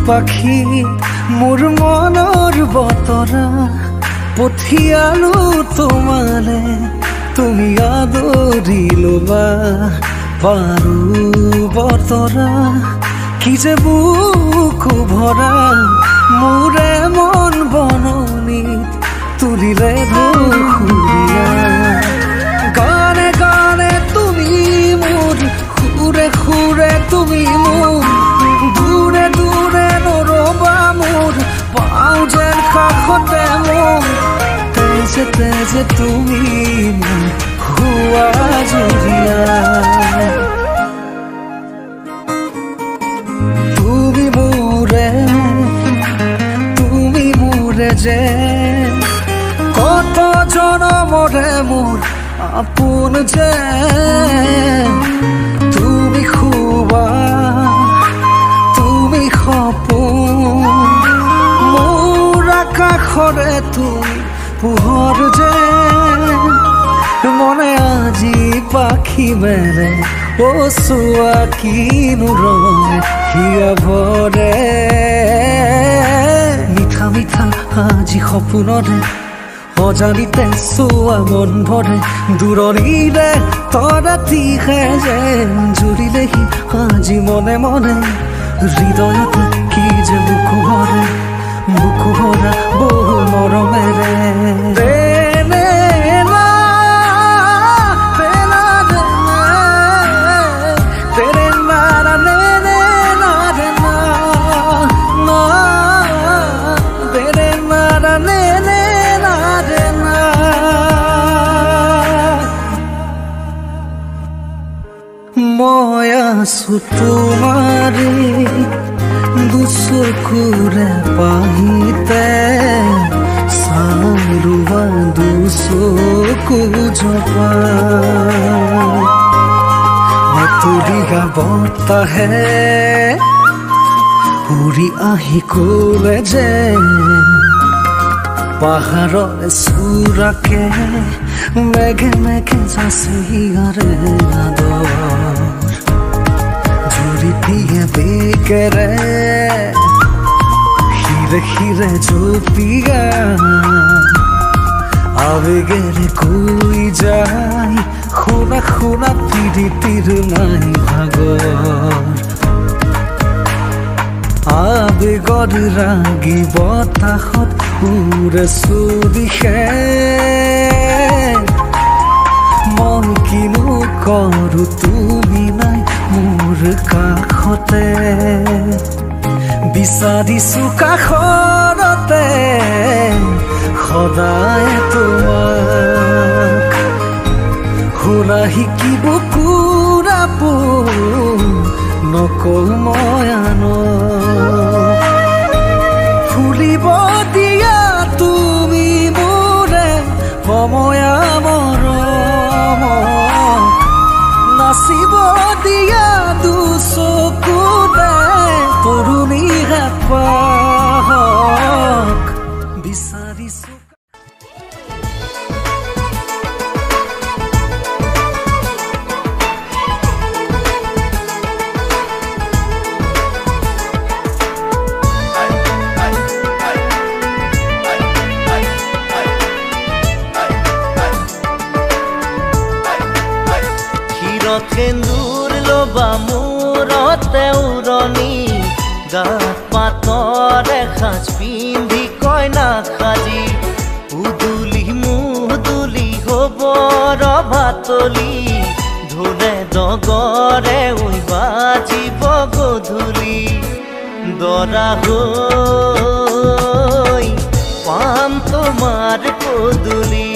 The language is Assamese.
পাখি মোৰ মনৰ বতৰা পঠিয়ালো তোমালে তুমি আদৰি লবা পাৰো বতৰা কি যে বুকু ভৰা মোৰে মন বননিত তুলিলে ধুৰীয়া গানে গানে তুমি মোৰ সুৰে সুৰে তুমি মোৰ দূৰে দূৰে নৰবা মোৰ পাওঁ যেন কাষতে মোৰ তেজে তেজে তুমি মোৰ হুৱা জুৰিয়া তুমি মোৰে যে কত জনমৰে মোৰ আপোন যে তুমি খুবা তুমি সপোন মোৰ আকাশৰে তুমি পোহৰ যে মনে আজি পাখি মেলে ও চোৱা কিনো ৰঙে হিয়া ভৰে মিঠা মিঠা আজি সপোনৰে অজানিতে চোৱা মন ভৰে দূৰণিৰে তৰাতিহে যেন জুৰিলেহি আজি মনে মনে হৃদয়তে কি যে বুকু ভৰা বহু মৰমেৰে মই আছো তোমাৰে দুচকুৰে পাহিতে চাৰুৱা দুচকু জপা মাতুৰিয়া বতাহে উৰি আহি কলে যে পাহাৰৰ চূড়াকে মেঘে মেঘে যাছে হিয়াৰে আদৰ জুৰি দিয়ে বেকেৰে হিৰে হিৰে জপিয়া আবেগেৰে কৈ যায় শুনা শুনা পিৰিতিৰ নাই ভাগৰ আবেগৰ ৰাগি বতাহত উৰে চুদিশে মই কিনো কৰো তুমি নাই মোৰ কাষতে বিচাৰিছো কাষৰতে সদায় তোমাক শুনা শিকিব কুৰাপো নকল মই আনক ফুলিব দিয়া তুমি মোৰে সময়া মৰমক নাচিব দিয়া দুচকুৰে তৰুণী হেঁপাহক বিচাৰিছো সেন্দুৰ লবা মূৰতে উৰণি গাত পাতৰে সাজ পিন্ধি কইনা সাজি উদুলি মুদুলি হব ৰভাতলি ঢোলে ডগৰে উই বাজিব গধূলি দৰা হৈ পাম তোমাৰ পদূলি